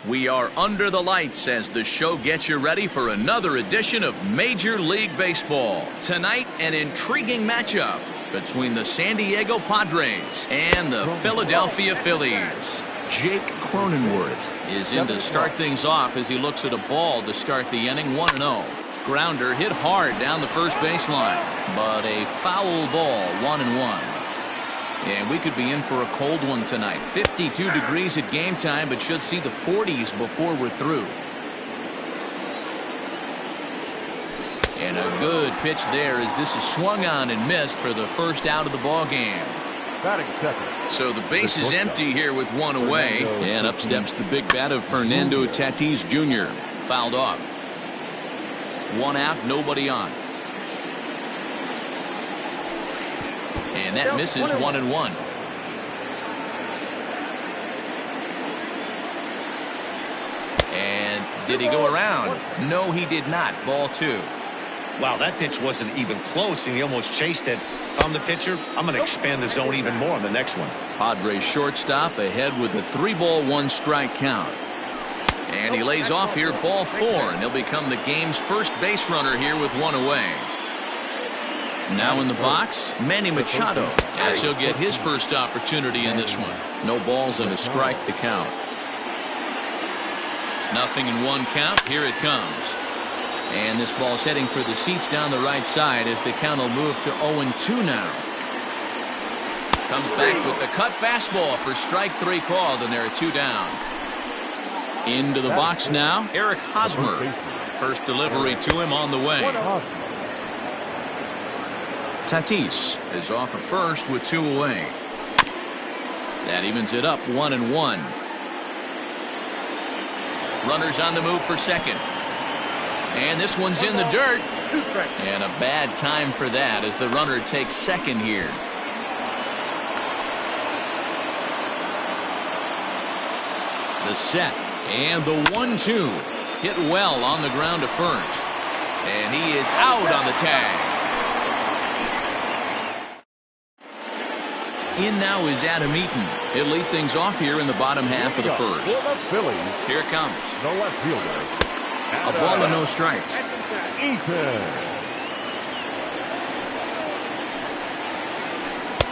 We are under the lights as the show gets you ready for another edition of Major League Baseball. Tonight, an intriguing matchup between the San Diego Padres and the Philadelphia Phillies. Jake Cronenworth is in to start things off as he looks at a ball to start the inning. 1-0. Grounder hit hard down the first baseline, but a foul ball. 1-1. And we could be in for a cold one tonight. 52 degrees at game time, but should see the 40s before we're through. And a good pitch there as this is swung on and missed for the first out of the ball game. So the base is empty here with one away. And up steps the big bat of Fernando Tatis Jr. Fouled off. One out, nobody on. And that misses. 1-1. And did he go around? No, he did not. Ball 2. Wow, that pitch wasn't even close, and he almost chased it. If I'm the pitcher, I'm going to expand the zone even more on the next one. Padres shortstop ahead with a 3-ball, 1-strike count. And he lays off here, ball 4, and he'll become the game's first base runner here with one away. Now in the box, Manny Machado, as he'll get his first opportunity in this one. No balls and a strike to count. Nothing in one count. Here it comes. And this ball's heading for the seats down the right side as the count will move to 0-2 now. Comes back with the cut fastball for strike 3 called, and there are 2 down. Into the box now, Eric Hosmer. First delivery to him on the way. Tatis is off at first with 2 away. That evens it up. 1-1. Runners on the move for second. And this one's in the dirt. And a bad time for that as the runner takes second here. The set and the 1-2 hit well on the ground to first. And he is out on the tag. In now is Adam Eaton. He'll lead things off here in the bottom half of the first. Here it comes. The left fielder. A ball and no strikes.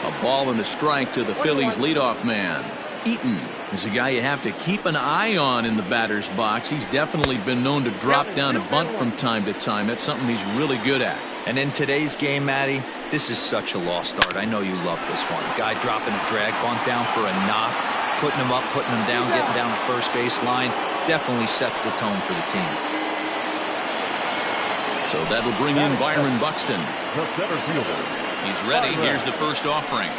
A ball and a strike to the Phillies leadoff man. Eaton is a guy you have to keep an eye on in the batter's box. He's definitely been known to drop down a bunt from time to time. That's something he's really good at. And in today's game, Matty, this is such a lost start. I know you love this one. Guy dropping a drag bunt down for a knock, putting him up, putting him down, getting down the first base line. Definitely sets the tone for the team. So that'll bring in Byron Buxton. The center fielder. He's ready. Here's the first offering.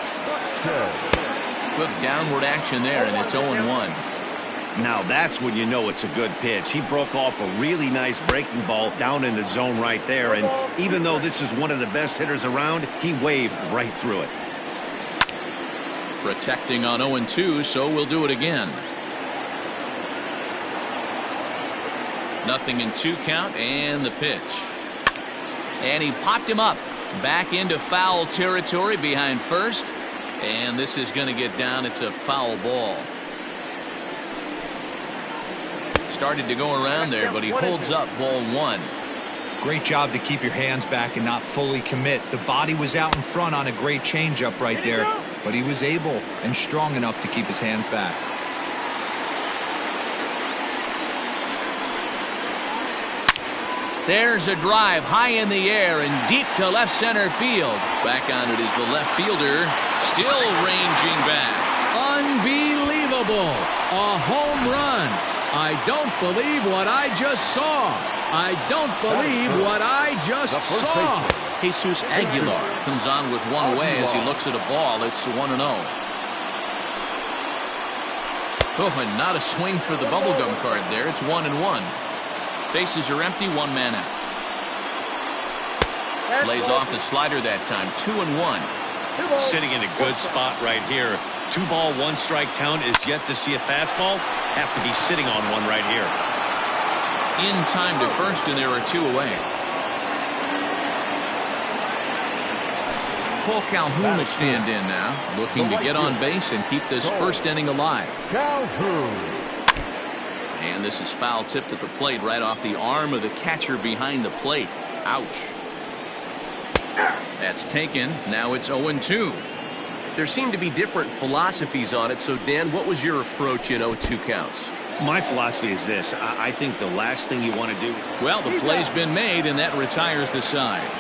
Good downward action there, and it's 0-1. Now that's when you know it's a good pitch. He broke off a really nice breaking ball down in the zone right there, and even though this is one of the best hitters around, he waved right through it. Protecting on 0-2, so we'll do it again. Nothing in 2 count, and the pitch. And he popped him up back into foul territory behind first, and this is going to get down. It's a foul ball. Started to go around there, but he holds up. Ball 1. Great job to keep your hands back and not fully commit. The body was out in front on a great changeup right there, but he was able and strong enough to keep his hands back. There's a drive high in the air and deep to left center field. Back on it is the left fielder, still ranging back. Unbelievable. A home run. I don't believe what I just saw. I don't believe what I just saw. Jesus Aguilar comes on with one away as he looks at a ball. It's 1-0. Oh, and not a swing for the bubblegum card there. It's 1-1. Bases are empty, 1 man out. Lays off the slider that time. 2-1. Sitting in a good spot right here. 2-ball, 1-strike count is yet to see a fastball. Have to be sitting on one right here. In time to first, and there are 2 away. Cole Calhoun will stand in now, looking to get on base and keep this first inning alive. Calhoun. And this is foul tipped at the plate right off the arm of the catcher behind the plate. Ouch. That's taken. Now it's 0-2. There seem to be different philosophies on it. So, Dan, what was your approach in 0-2 counts? My philosophy is this. I think the last thing you want to do. Well, the play's been made, and that retires the side.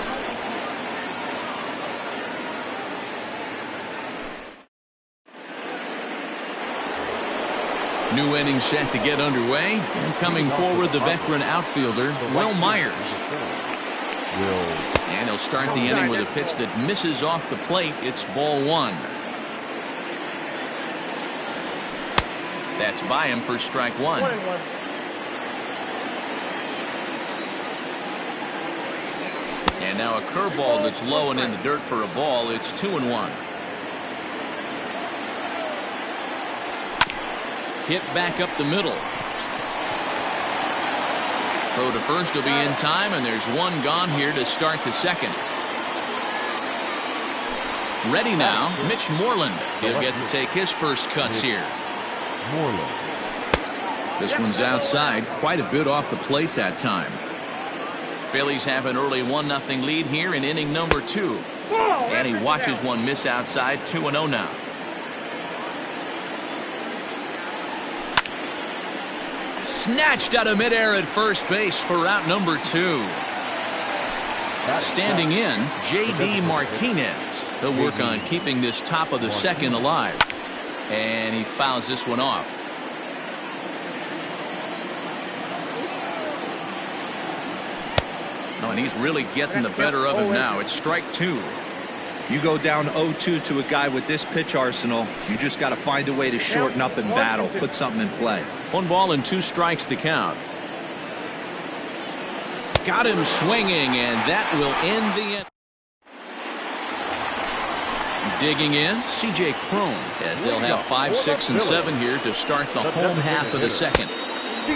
New inning set to get underway. And coming forward, the veteran outfielder, Will Myers. And he'll start the inning with a pitch that misses off the plate. It's ball one. That's by him for strike one. And now a curveball that's low and in the dirt for a ball. It's 2-1. Hit back up the middle. Throw to first will be in time, and there's one gone here to start the second. Ready now, Mitch Moreland. He'll get to take his first cuts here. This one's outside, quite a bit off the plate that time. Phillies have an early 1-0 lead here in inning number 2. And he watches one miss outside. 2-0 now. Snatched out of midair at first base for out number 2. Standing in, J.D. Martinez. He'll work on keeping this top of the second alive. And he fouls this one off. Oh, and he's really getting the better of him now. It's strike 2. You go down 0-2 to a guy with this pitch arsenal, you just got to find a way to shorten up and battle, put something in play. 1 ball and 2 strikes to count. Got him swinging, and that will end the inning. Digging in, C.J. Cron, as they'll have 5, 6, and 7 here to start the home half of the second.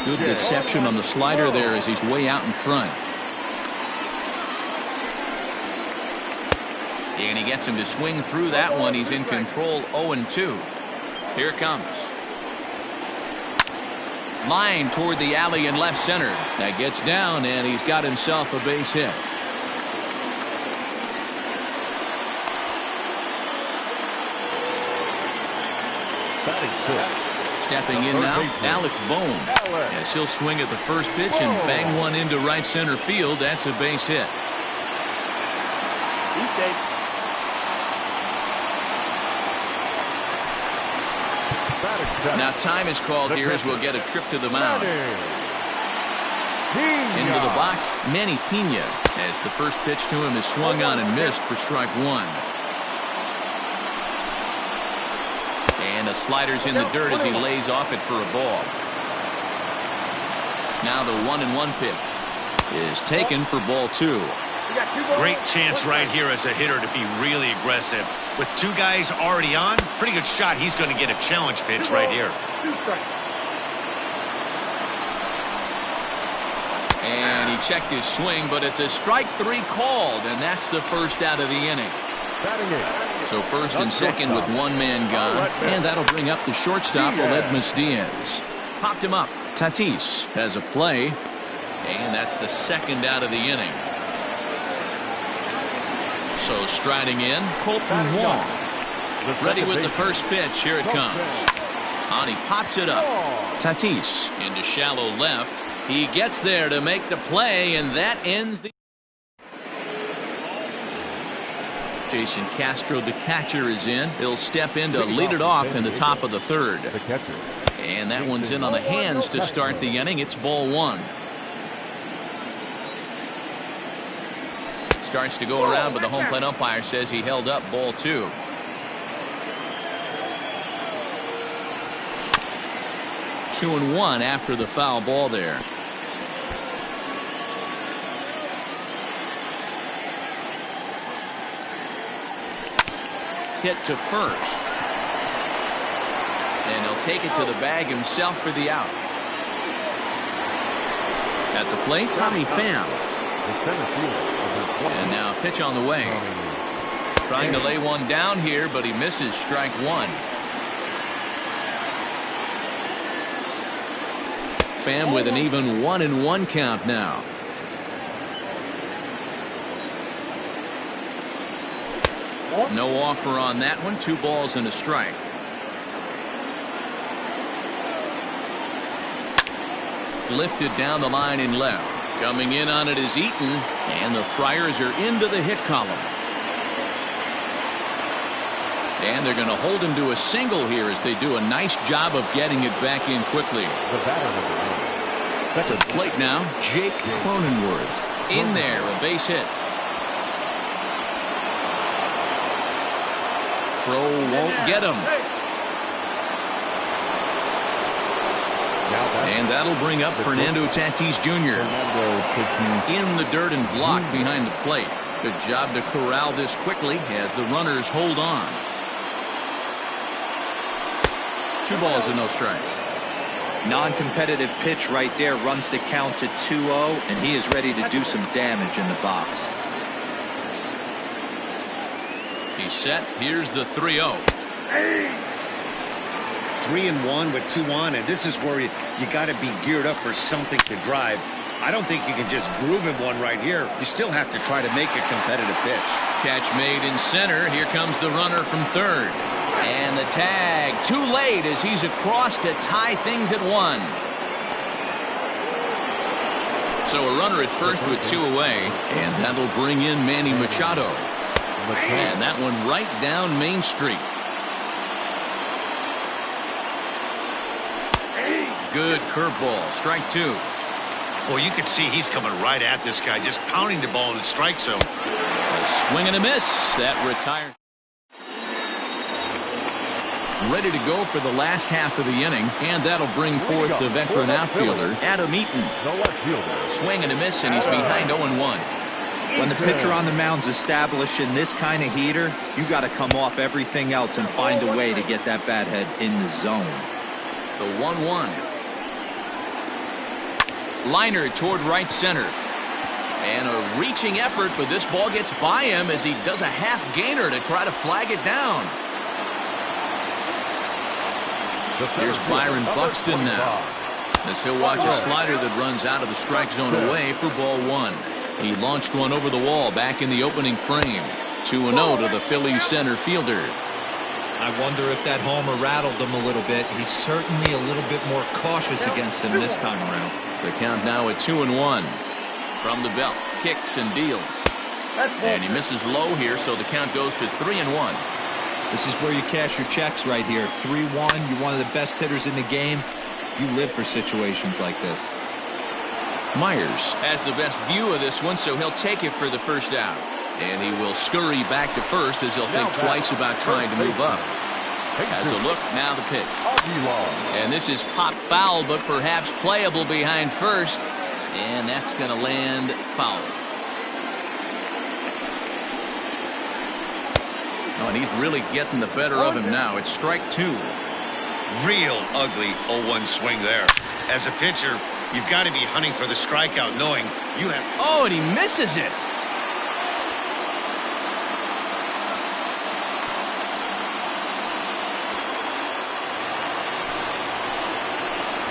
Good deception on the slider there as he's way out in front. And he gets him to swing through that one. He's in control. 0-2. Here it comes. Line toward the alley in left center. That gets down, and he's got himself a base hit. Stepping in now, Alec Bohm, as he'll swing at the first pitch and bang one into right center field. That's a base hit. Now time is called here as we'll get a trip to the mound. Into the box, Manny Pena, as the first pitch to him is swung on and missed for strike 1. And a slider's in the dirt as he lays off it for a ball. Now the 1-1 pitch is taken for ball 2. Great chance right here as a hitter to be really aggressive. With 2 guys already on, pretty good shot. He's going to get a challenge pitch right here. And he checked his swing, but it's a strike 3 called, and that's the first out of the inning. So first and second with 1 man gone, and that'll bring up the shortstop, Aledmus Diaz. Popped him up. Tatis has a play, and that's the second out of the inning. So striding in, Colton Wong. Ready with the first pitch. Here it comes. On, he pops it up. Tatis into shallow left. He gets there to make the play, and that ends the... Jason Castro, the catcher, is in. He'll step in to lead it off in the top of the third. And that one's in on the hands to start the inning. It's ball 1. Starts to go around, but the home plate umpire says he held up ball 2. Two and 1 after the foul ball there. Hit to first. And he'll take it to the bag himself for the out. At the plate, Tommy Pham. And now a pitch on the way. Trying to lay one down here, but he misses strike 1. fan, with an even 1-1 count now. No offer on that one. 2 balls and a strike. Lifted down the line in left. Coming in on it is Eaton, and the Friars are into the hit column. And they're going to hold him to a single here as they do a nice job of getting it back in quickly. The batter number 1. To the plate now, Jake Cronenworth. In there, a base hit. Throw won't get him. And that'll bring up Fernando Tatis Jr. in the dirt and blocked behind the plate. Good job to corral this quickly as the runners hold on. 2 balls and no strikes. Non-competitive pitch right there, runs the count to 2-0, and he is ready to do some damage in the box. He's set. Here's the 3-0. 3-1 with 2 on, and this is where you got to be geared up for something to drive. I don't think you can just groove him one right here. You still have to try to make a competitive pitch. Catch made in center. Here comes the runner from third. And the tag too late as he's across to tie things at 1. So a runner at first with 2 away, and that'll bring in Manny Machado. And that one right down Main Street. Good curveball. Strike 2. Well, you can see he's coming right at this guy, just pounding the ball in the strike zone. A swing and a miss. That retired. Ready to go for the last half of the inning, and that'll bring forth the veteran outfielder, Adam Eaton. The left fielder. Swing and a miss, and he's behind 0-1. When the pitcher on the mound's establishing this kind of heater, you got to come off everything else and find a way to get that bat head in the zone. The 1-1. Liner toward right center. And a reaching effort, but this ball gets by him as he does a half gainer to try to flag it down. Here's Byron Buxton now, as he'll watch a slider that runs out of the strike zone away for ball 1. He launched one over the wall back in the opening frame. 2-0 to the Phillies center fielder. I wonder if that homer rattled him a little bit. He's certainly a little bit more cautious against him this time around. The count now at 2-1. From the belt, kicks and deals. And he misses low here, so the count goes to 3-1. This is where you cash your checks right here. 3-1, you're one of the best hitters in the game. You live for situations like this. Myers has the best view of this one, so he'll take it for the first out. And he will scurry back to first as he'll think twice about trying to move up. Has a look, now the pitch. And this is pop foul, but perhaps playable behind first. And that's going to land foul. Oh, and he's really getting the better of him now. It's strike 2. Real ugly 0-1 swing there. As a pitcher, you've got to be hunting for the strikeout, knowing you have... Oh, and he misses it.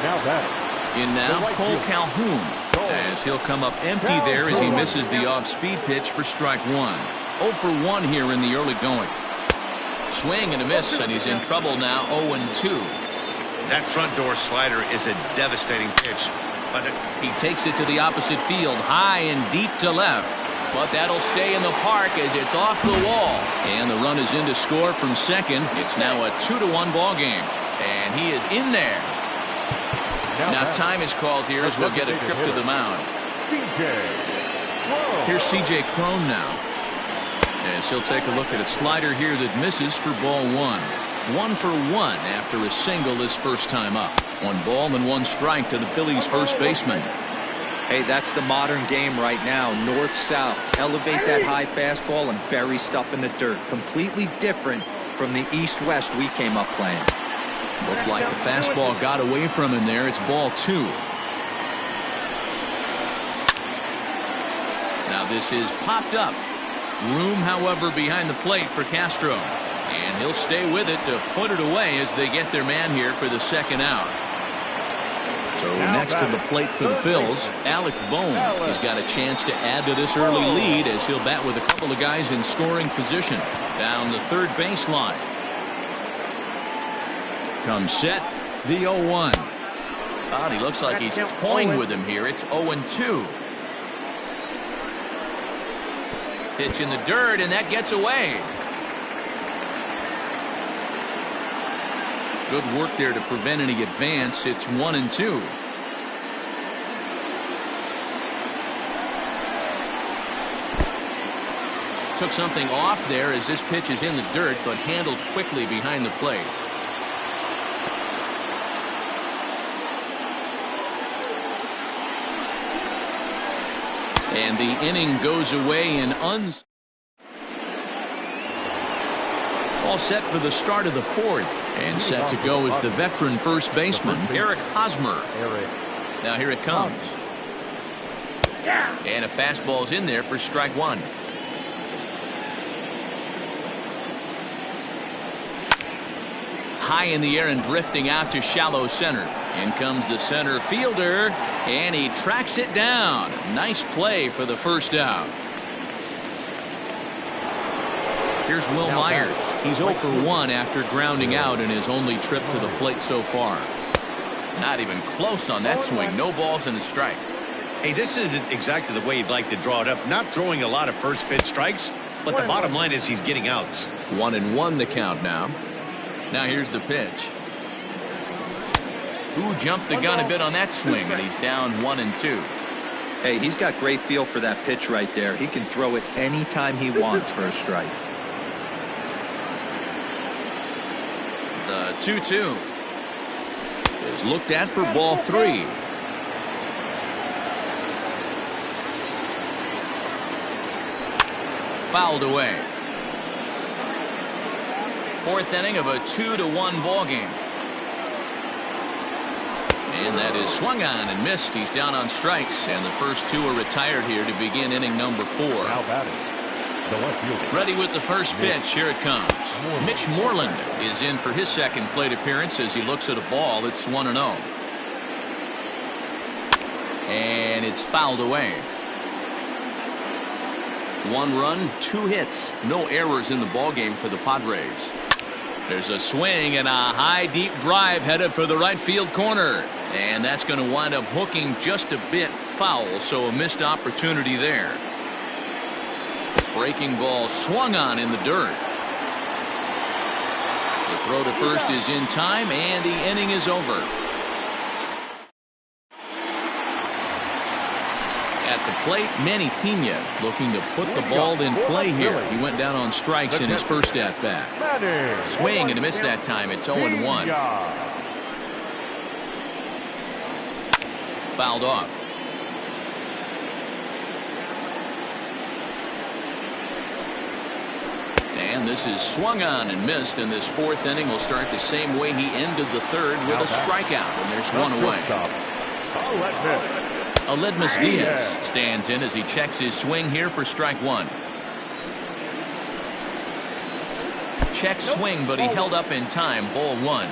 Now batting. In now, Cole Calhoun, as he'll come up empty there as he misses the off-speed pitch for strike 1. 0 for 1 here in the early going. Swing and a miss, and he's in trouble now. 0-2. That front door slider is a devastating pitch. But he takes it to the opposite field, high and deep to left. But that'll stay in the park as it's off the wall. And the run is in to score from second. It's now a 2-1 ball game. And he is in there. Now time is called here as we'll get a trip to the mound. Here's C.J. Cron now, as he'll take a look at a slider here that misses for ball 1. 1 for 1 after a single his first time up. 1 ball and 1 strike to the Phillies first baseman. Hey, that's the modern game right now. North-south. Elevate that high fastball and bury stuff in the dirt. Completely different from the east-west we came up playing. Looked like the fastball got away from him there. It's ball 2. Now this is popped up. Room, however, behind the plate for Castro. And he'll stay with it to put it away as they get their man here for the second out. So next to the plate for the Phils, Alec Bohm has got a chance to add to this early lead as he'll bat with a couple of guys in scoring position down the third baseline. Comes set, the 0-1. Oh, he looks like he's toying with him here. It's 0-2. Pitch in the dirt, and that gets away. Good work there to prevent any advance. It's 1-2. Took something off there as this pitch is in the dirt, but handled quickly behind the plate. And the inning goes away in all set for the start of the fourth. And set to go is the veteran first baseman, Eric Hosmer. Now here it comes. And a fastball's in there for strike one. High in the air and drifting out to shallow center. In comes the center fielder, and he tracks it down. Nice play for the first out. Here's Will Myers. He's 0 for 1 after grounding out in his only trip to the plate so far. Not even close on that swing. No balls in the strike. Hey, this isn't exactly the way you'd like to draw it up. Not throwing a lot of first pitch strikes, but the bottom line is he's getting outs. 1-1 the count now. Now here's the pitch. Ooh, jumped the gun a bit on that swing, and he's down 1-2. Hey, he's got great feel for that pitch right there. He can throw it anytime he wants for a strike. The 2-2 is looked at for ball 3. Fouled away. Fourth inning of a 2-1 ball game. And that is swung on and missed. He's down on strikes, and the first two are retired here to begin inning number 4. Now batting, the left fielder. Ready with the first pitch. Here it comes. Mitch Moreland is in for his second plate appearance as he looks at a ball. It's 1-0. And it's fouled away. 1 run, 2 hits. No errors in the ballgame for the Padres. There's a swing and a high deep drive headed for the right field corner. And that's going to wind up hooking just a bit foul, so a missed opportunity there. Breaking ball swung on in the dirt. The throw to first is in time, and the inning is over. At the plate, Manny Pena looking to put the ball in play here. He went down on strikes in his first at-bat. Swing and a miss that time. It's 0-1. Fouled off. And this is swung on and missed, and this fourth inning will start the same way he ended the third with a strikeout, and there's one away. Aledmus Diaz stands in as he checks his swing here for strike one. Check swing, but he held up in time. Ball 1.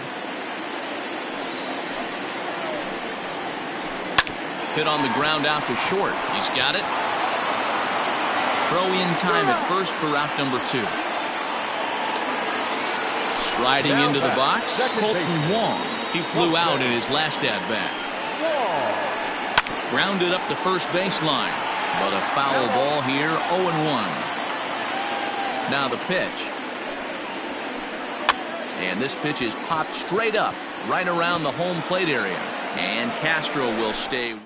Hit on the ground out to short. He's got it. Throw in time at first for out number 2. Striding into the box, Colton Wong. He flew out in his last at-bat. Grounded up the first baseline, but a foul ball here, 0-1. Now the pitch. And this pitch is popped straight up, right around the home plate area. And Castro will stay.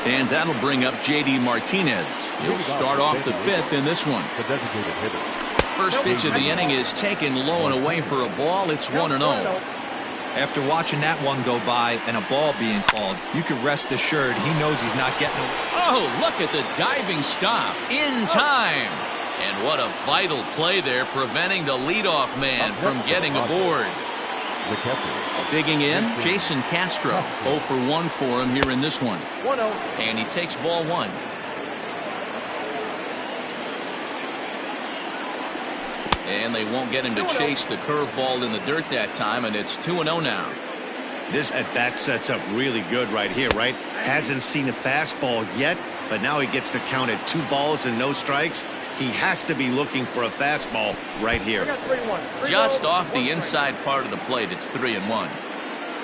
And that'll bring up J.D. Martinez. He'll start off the 5th in this one. The designated hitter. First pitch of the inning is taken low and away for a ball. It's 1-0. After watching that one go by and a ball being called, you can rest assured he knows he's not getting away. Oh, look at the diving stop in time. And what a vital play there, preventing the leadoff man from getting aboard. Digging in, Jason Castro. 0 for 1 for him here in this one. And he takes ball 1. And they won't get him to chase the curveball in the dirt that time, and it's 2-0 now. This at-bat sets up really good right here, right? Hasn't seen a fastball yet, but now he gets to count at 2 balls and no strikes. He has to be looking for a fastball right here. Just off the inside part of the plate, it's 3-1.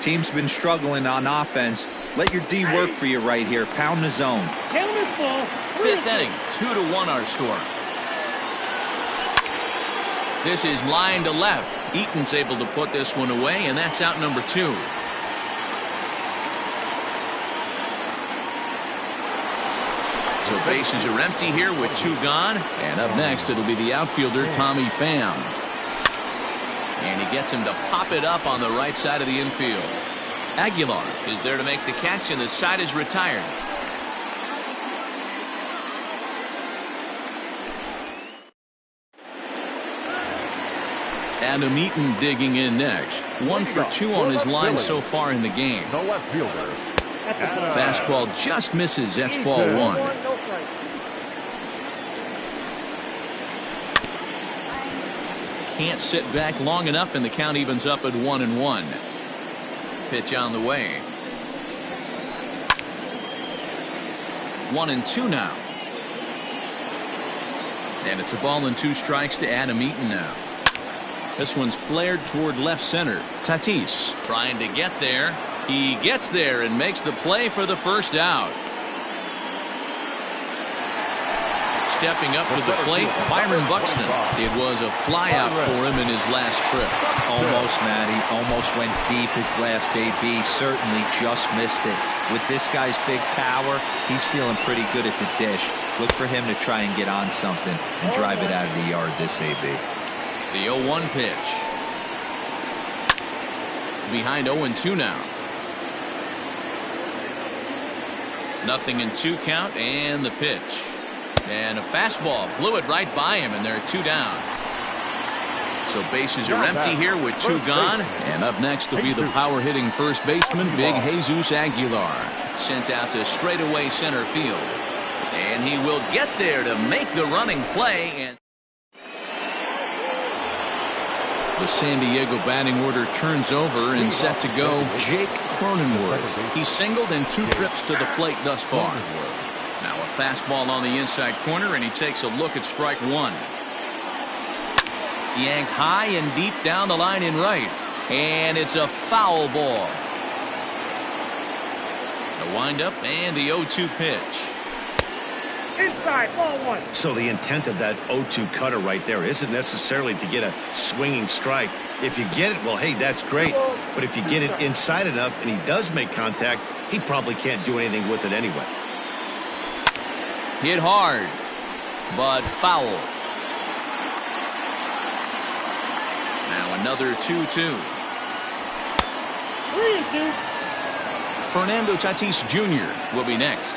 Team's been struggling on offense. Let your D work for you right here. Pound the zone. 5th inning, 2-1 our score. This is line to left. Eaton's able to put this one away, and that's out number 2. So bases are empty here with 2 gone. And up next, it'll be the outfielder, Tommy Pham. And he gets him to pop it up on the right side of the infield. Aguilar is there to make the catch, and the side is retired. Adam Eaton digging in next. 1 for 2 on his line so far in the game. The left fielder. Fastball just misses. That's ball 1. Can't sit back long enough, and the count evens up at 1-1. Pitch on the way. 1-2 now. And it's a ball and 2 strikes to Adam Eaton now. This one's flared toward left center. Tatis trying to get there. He gets there and makes the play for the first out. Stepping up to the plate, Byron Buxton. It was a flyout for him in his last trip. Almost, Matty. Almost went deep his last AB. Certainly just missed it. With this guy's big power, he's feeling pretty good at the dish. Look for him to try and get on something and drive it out of the yard this AB. The 0-1 pitch. Behind 0-2 now. 0-2 count, and the pitch. And a fastball blew it right by him, and there are 2 down. So bases are empty here with 2 gone. And up next will be the power-hitting first baseman, Big Jesus Aguilar. Sent out to straightaway center field. And he will get there to make the running play. And the San Diego batting order turns over, and set to go Jake Cronenworth. He's singled in 2 trips to the plate thus far. Now a fastball on the inside corner, and he takes a look at strike 1. Yanked high and deep down the line in right, and it's a foul ball. The windup and the 0-2 pitch. Inside, ball 1. So the intent of that 0-2 cutter right there isn't necessarily to get a swinging strike. If you get it, well, hey, that's great. But if you get it inside enough and he does make contact, he probably can't do anything with it anyway. Hit hard, but foul. Now another 2-2. 3-2. Fernando Tatis Jr. will be next.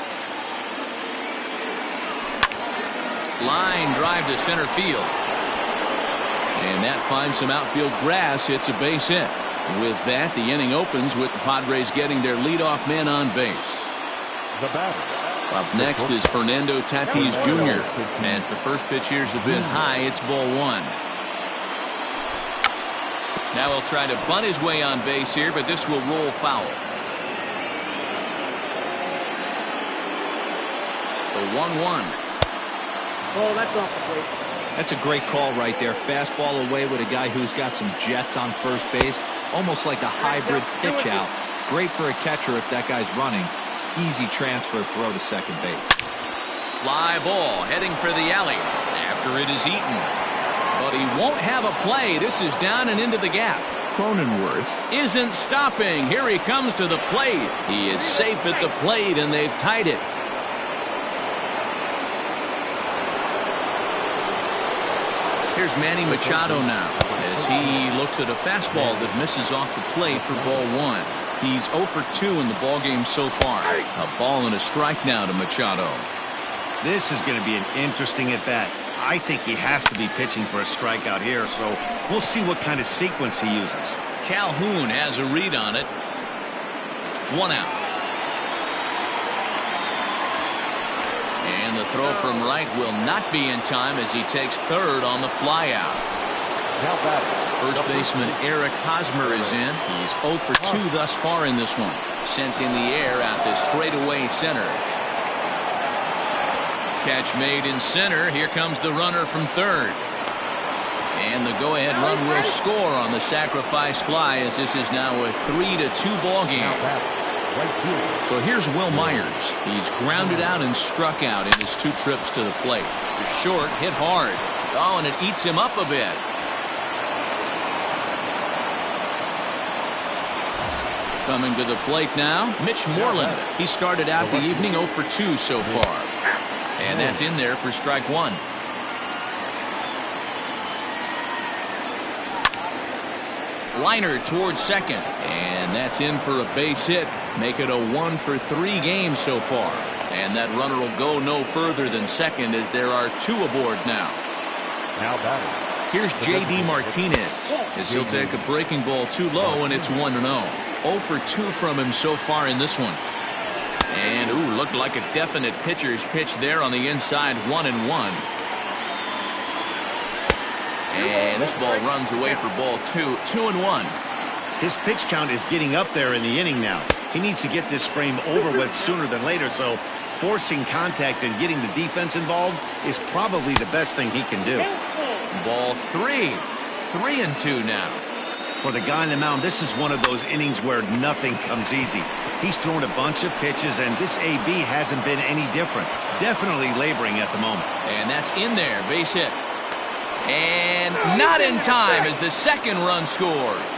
Line drive to center field. And that finds some outfield grass. It's a base hit. With that, the inning opens with the Padres getting their leadoff man on base. The batter. Up next is Fernando Tatis Jr. As the first pitch here's a bit high, it's ball 1. Now he'll try to bunt his way on base here, but this will roll foul. The 1-1. Oh, that's off the plate. That's a great call right there. Fastball away with a guy who's got some jets on first base. Almost like a hybrid pitch out. Great for a catcher if that guy's running. Easy transfer throw to second base. Fly ball heading for the alley after it is eaten. But he won't have a play. This is down and into the gap. Cronenworth isn't stopping. Here he comes to the plate. He is safe at the plate, and they've tied it. Here's Manny Machado now as he looks at a fastball that misses off the plate for ball 1. He's 0 for 2 in the ballgame so far. A ball and a strike now to Machado. This is going to be an interesting at-bat. I think he has to be pitching for a strikeout here, so we'll see what kind of sequence he uses. Calhoun has a read on it. 1 out. And the throw from right will not be in time as he takes third on the flyout. Now batting. First baseman Eric Hosmer is in. He's 0 for 2 thus far in this one. Sent in the air out to straightaway center. Catch made in center. Here comes the runner from third. And the go-ahead run will score on the sacrifice fly, as this is now a 3-2 ball game. So here's Will Myers. He's grounded out and struck out in his 2 trips to the plate. The short hit hard. Oh, and it eats him up a bit. Coming to the plate now, Mitch Moreland. He started out the evening 0 for 2 so far. And that's in there for strike 1. Liner towards second. And that's in for a base hit. Make it a 1 for 3 game so far. And that runner will go no further than second, as there are 2 aboard now. Now batting. Here's J.D. Martinez, as he'll take a breaking ball too low, and it's 1-0. 0 for 2 from him so far in this one. And, ooh, looked like a definite pitcher's pitch there on the inside, 1-1. And this ball runs away for ball 2, 2-1. His pitch count is getting up there in the inning now. He needs to get this frame over with sooner than later, so forcing contact and getting the defense involved is probably the best thing he can do. Ball 3, 3-2 now. For the guy on the mound, this is one of those innings where nothing comes easy. He's thrown a bunch of pitches, and this AB hasn't been any different. Definitely laboring at the moment. And that's in there, base hit. And not in time as the second run scores.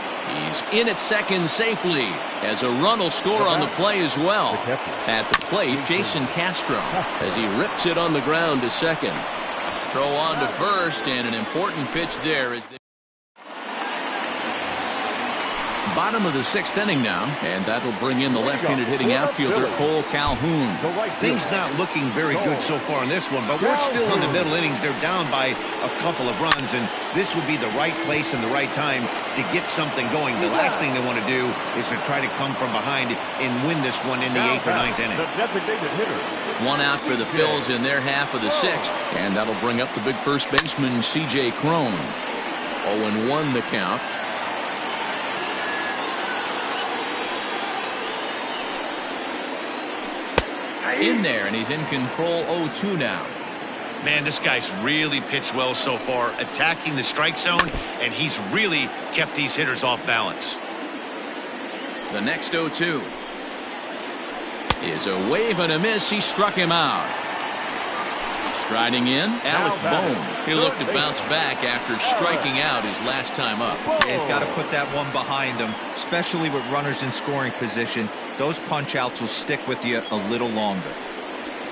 He's in at second safely, as a run will score on the play as well. At the plate, Jason Castro, as he rips it on the ground to second. Throw on to first, and an important pitch there as they bottom of the 6th inning now, and that'll bring in the left-handed hitting outfielder Cole Calhoun. Things not looking very good so far in this one, but we're still in the middle innings. They're down by a couple of runs, and this would be the right place and the right time to get something going. The last thing they want to do is to try to come from behind and win this one in the 8th or 9th inning. One out for the Phils in their half of the 6th, and that'll bring up the big first baseman C.J. Cron. 0-1 the count. In there, and he's in control. 0-2 now. Man, this guy's really pitched well so far, attacking the strike zone, and he's really kept these hitters off balance. The next 0-2 is a wave and a miss. He struck him out. Striding in, Alec Bohm. He looked to bounce back after striking out his last time up. Yeah, he's got to put that one behind him, especially with runners in scoring position. Those punch-outs will stick with you a little longer.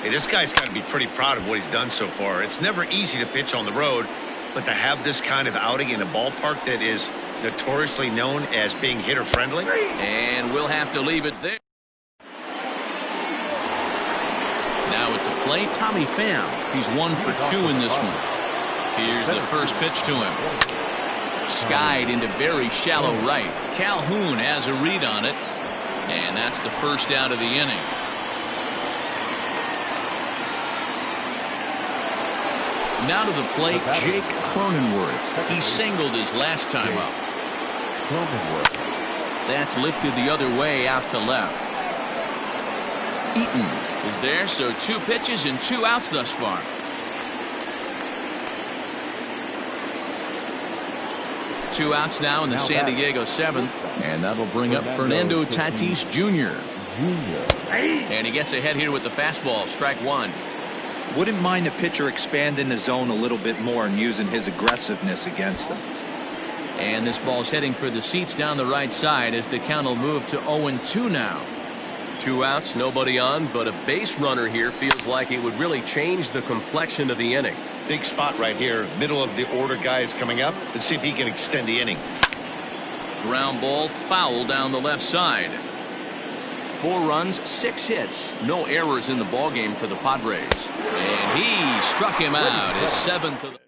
Hey, this guy's got to be pretty proud of what he's done so far. It's never easy to pitch on the road, but to have this kind of outing in a ballpark that is notoriously known as being hitter-friendly. And we'll have to leave it there. Now at the plate, Tommy Pham. He's 1 for 2 in this one. Here's the first pitch to him. Skied into very shallow right. Calhoun has a read on it, and that's the first out of the inning. Now to the plate, Jake Cronenworth. He singled his last time up. That's lifted the other way out to left. Eaton is there, so 2 pitches and 2 outs thus far. Two outs now in the San Diego 7th, and that'll bring up Fernando Tatis Jr. And he gets ahead here with the fastball, strike 1. Wouldn't mind the pitcher expanding the zone a little bit more and using his aggressiveness against him. And this ball's heading for the seats down the right side as the count will move to 0-2 now. 2 outs, nobody on, but a base runner here feels like it would really change the complexion of the inning. Big spot right here. Middle of the order guys coming up. Let's see if he can extend the inning. Ground ball foul down the left side. 4 runs, 6 hits. No errors in the ballgame for the Padres. And he struck him out, his 7th of the...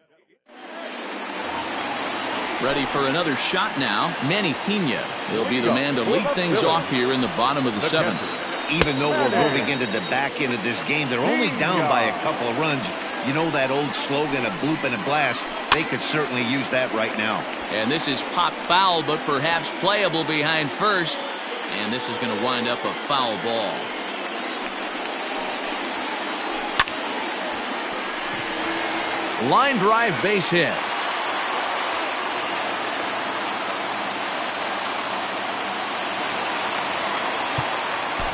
Ready for another shot now, Manny Pena. He'll be the man to lead things off here in the bottom of the 7th. Even though we're moving into the back end of this game, they're only down by a couple of runs. You know that old slogan, a bloop and a blast. They could certainly use that right now. And this is pop foul, but perhaps playable behind first. And this is going to wind up a foul ball. Line drive base hit.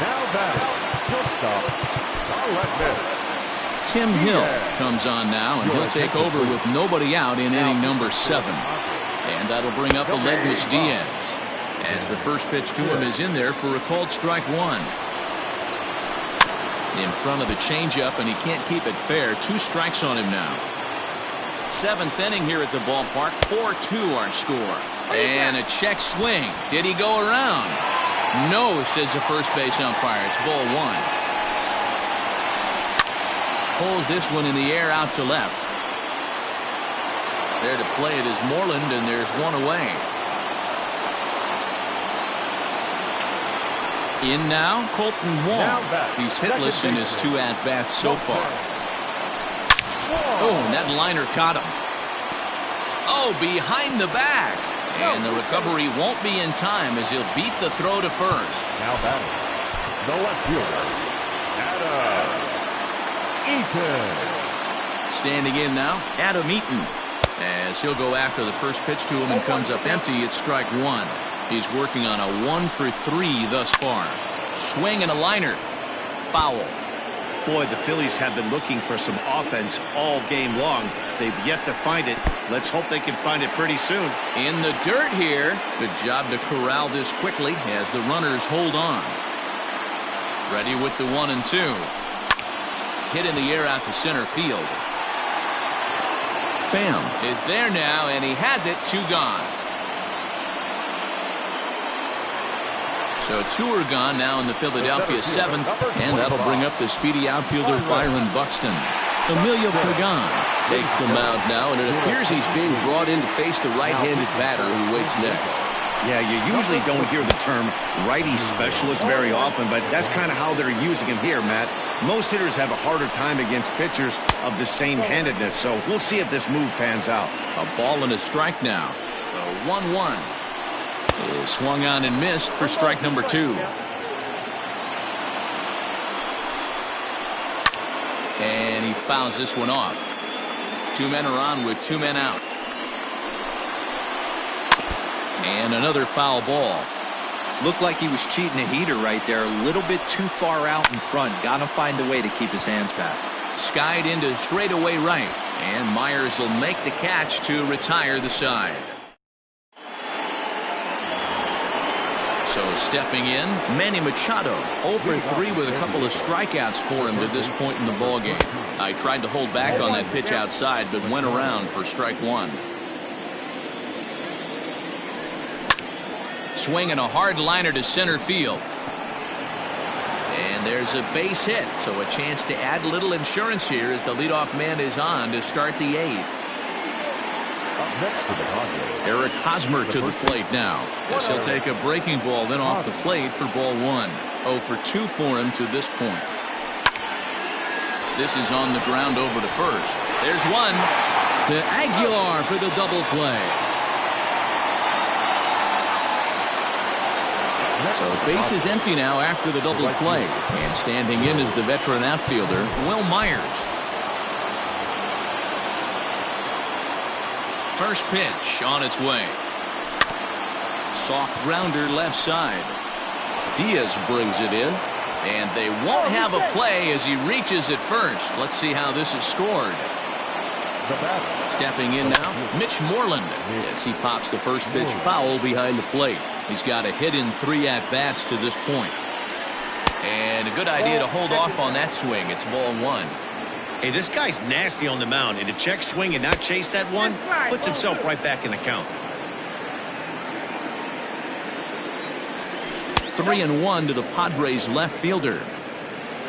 Now batting, shortstop, Tim Hill comes on now, and he'll take over with nobody out in inning number 7. And that'll bring up Aledmus Diaz, as the first pitch to him is in there for a called strike 1. In front of the changeup, and he can't keep it fair. 2 strikes on him now. 7th inning here at the ballpark. 4-2 our score. And a check swing. Did he go around? No, says the first base umpire. It's ball 1. Pulls this one in the air out to left. There to play it is Moreland, and there's 1 away. In now, Colton Wong. He's hitless in his 2 at-bats so far. Oh, and that liner caught him. Oh, behind the back. And the recovery won't be in time as he'll beat the throw to first. Now batting, the left fielder, Adam Eaton. Standing in now, Adam Eaton, as he'll go after the first pitch to him and comes up empty. It's strike 1. He's working on a 1-for-3 thus far. Swing and a liner. Foul. Boy, the Phillies have been looking for some offense all game long. They've yet to find it. Let's hope they can find it pretty soon. In the dirt here. Good job to corral this quickly as the runners hold on. Ready with the 1 and 2. Hit in the air out to center field. Pham is there now, and he has it. 2 gone. So 2 are gone now in the Philadelphia 7th, and that'll bring up the speedy outfielder Byron Buxton. Emilio Pagan takes the mound now, and it appears he's being brought in to face the right-handed batter who waits next. Yeah, you usually don't hear the term righty specialist very often, but that's kind of how they're using him here, Matt. Most hitters have a harder time against pitchers of the same handedness, so we'll see if this move pans out. A ball and a strike now. So 1-1. Is swung on and missed for strike number 2. And he fouls this one off. 2 men are on with 2 men out. And another foul ball. Looked like he was cheating a heater right there. A little bit too far out in front. Got to find a way to keep his hands back. Skied into straightaway right. And Myers will make the catch to retire the side. So stepping in, Manny Machado, 0-for-3 with a couple of strikeouts for him to this point in the ballgame. I tried to hold back on that pitch outside, but went around for strike 1. Swinging a hard liner to center field. And there's a base hit, so a chance to add a little insurance here as the leadoff man is on to start the 8th. Eric Hosmer to the plate now, as he'll take a breaking ball then off the plate for ball 1. 0-for-2 for him to this point. This is on the ground over to first. There's one to Aguilar for the double play. So base is empty now after the double play. And standing in is the veteran outfielder, Will Myers. First pitch on its way. Soft grounder left side. Diaz brings it in. And they won't have a play as he reaches at first. Let's see how this is scored. Stepping in now, Mitch Moreland, as he pops the first pitch foul behind the plate. He's got a hit in 3 at-bats to this point. And a good idea to hold off on that swing. It's ball 1. Hey, this guy's nasty on the mound, and to check swing and not chase that one puts himself right back in the count. 3-1 to the Padres left fielder.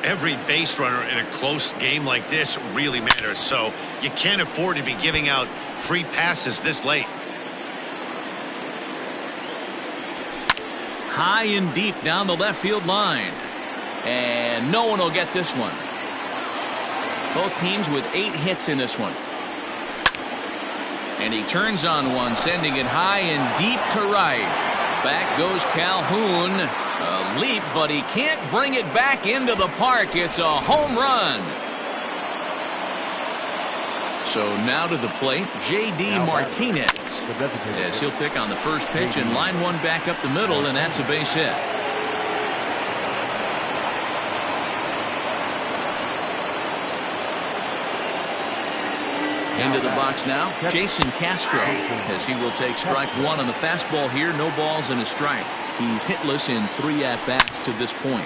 Every base runner in a close game like this really matters, so you can't afford to be giving out free passes this late. High and deep down the left field line. And no one will get this one. Both teams with 8 hits in this one. And he turns on one, sending it high and deep to right. Back goes Calhoun. A leap, but he can't bring it back into the park. It's a home run. So now to the plate, J.D. Martinez. As he'll pick on the first pitch and line one back up the middle, and that's a base hit. Into the box now, Jason Castro, as he will take strike one on the fastball here. No balls and a strike. He's hitless in 3 at-bats to this point.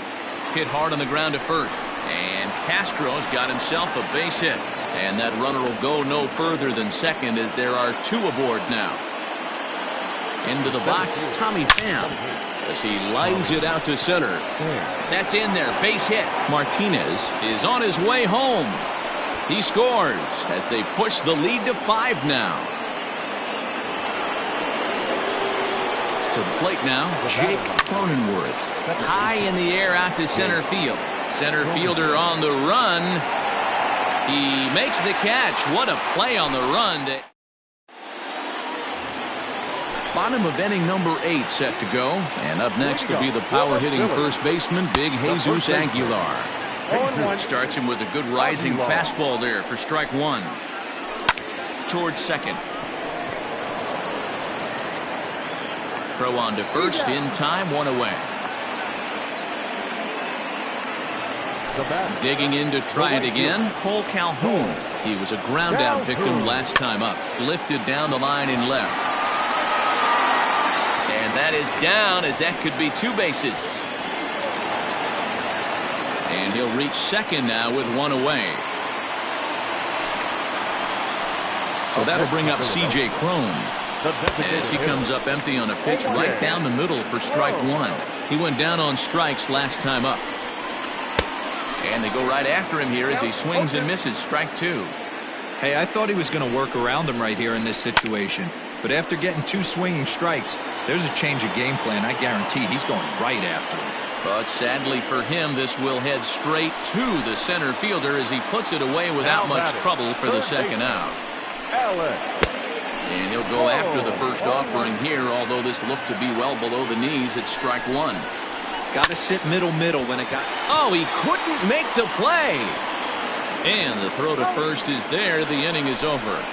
Hit hard on the ground to first. And Castro's got himself a base hit. And that runner will go no further than second as there are 2 aboard now. Into the box, Tommy Pham, as he lines it out to center. That's in there, base hit. Martinez is on his way home. He scores as they push the lead to 5 now. To the plate now, Jake Cronenworth. High in the air out to center field. Center fielder on the run. He makes the catch. What a play on the run. Bottom of inning number 8 set to go. And up next will be the power-hitting first baseman, Big Jesus Aguilar. Starts him with a good rising fastball there for strike one. Towards second. Throw on to first in time, 1 away. Digging in to try it again, Cole Calhoun. He was a ground out victim last time up. Lifted down the line in left. And that is down, as that could be 2 bases. And he'll reach second now with 1 away. So that'll bring up C.J. Cron as he comes up empty on a pitch right down the middle for strike 1. He went down on strikes last time up. And they go right after him here as he swings and misses. Strike 2. Hey, I thought he was going to work around him right here in this situation. But after getting 2 swinging strikes, there's a change of game plan. I guarantee he's going right after him. But sadly for him, this will head straight to the center fielder as he puts it away without much trouble for the second out. And he'll go after the first offering here, although this looked to be well below the knees. It's strike 1. Got to sit middle when it got... Oh, he couldn't make the play. And the throw to first is there. The inning is over.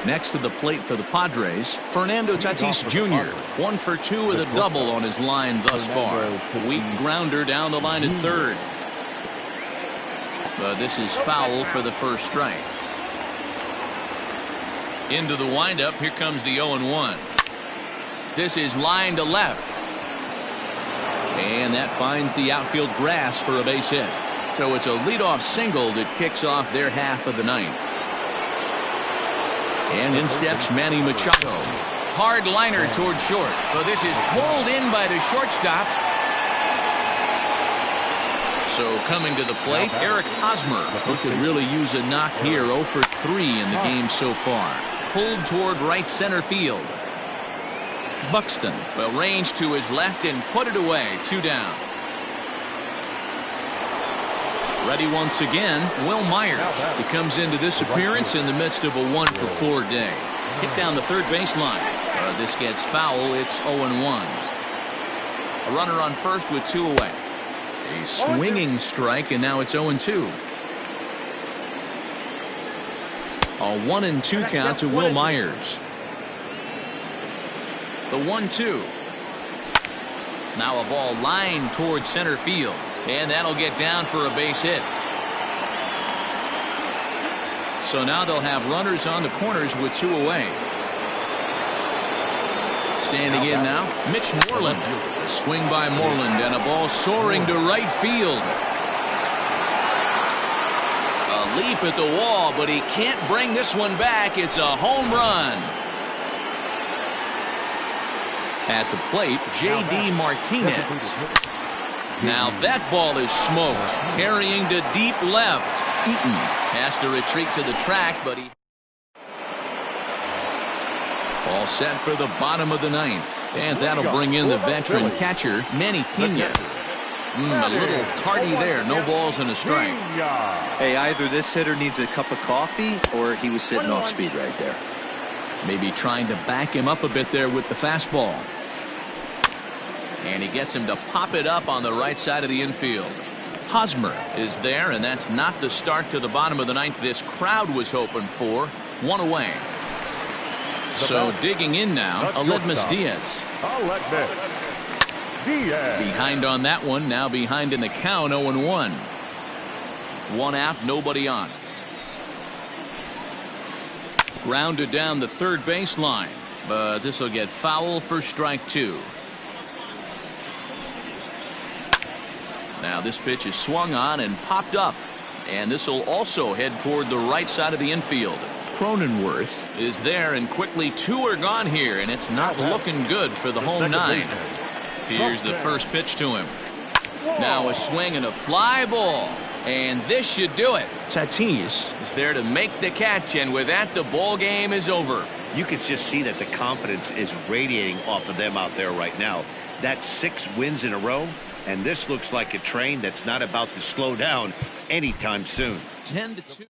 Next to the plate for the Padres, Fernando Tatis Jr. 1 for 2 with a double on his line thus far. Weak grounder down the line at third. But this is foul for the first strike. Into the windup. Here comes the 0-1. This is line to left. And that finds the outfield grass for a base hit. So it's a leadoff single that kicks off their half of the ninth. And in steps Manny Machado. Hard liner toward short. So this is pulled in by the shortstop. So coming to the plate, Eric Hosmer, who could really use a knock here. 0 for 3 in the game so far. Pulled toward right center field. Buxton will range to his left and put it away. 2 down. Ready once again, Will Myers. He comes into this appearance in the midst of a 1 for 4 day. Hit down the third baseline. This gets foul. It's 0-1. A runner on first with 2 away. A swinging strike, and now it's 0-2. A 1-2 count to Will Myers. The 1-2. Now a ball lined towards center field. And that'll get down for a base hit. So now they'll have runners on the corners with 2 away. Standing in now, Mitch Moreland. A swing by Moreland and a ball soaring to right field. A leap at the wall, but he can't bring this one back. It's a home run. At the plate, J.D. Martinez. Now that ball is smoked. Carrying to deep left. Eaton has to retreat to the track, but he... All set for the bottom of the ninth. And that'll bring in the veteran catcher, Manny Pena. A little tardy there. No balls and a strike. Hey, either this hitter needs a cup of coffee or he was sitting off speed right there. Maybe trying to back him up a bit there with the fastball. And he gets him to pop it up on the right side of the infield. Hosmer is there, and that's not the start to the bottom of the ninth this crowd was hoping for. One away. So digging in now, Aledmus Diaz. Behind on that one, now behind in the count, 0-1. One out, nobody on. Grounded down the third baseline, but this will get foul for strike two. Now this pitch is swung on and popped up, and this will also head toward the right side of the infield. Cronenworth is there, and quickly two are gone here, and it's not looking good for the home nine. Here's the first pitch to him. Now a swing and a fly ball, and this should do it. Tatis is there to make the catch, and with that the ball game is over. You can just see that the confidence is radiating off of them out there right now. That's 6 wins in a row, and this looks like a train that's not about to slow down anytime soon. 10-2.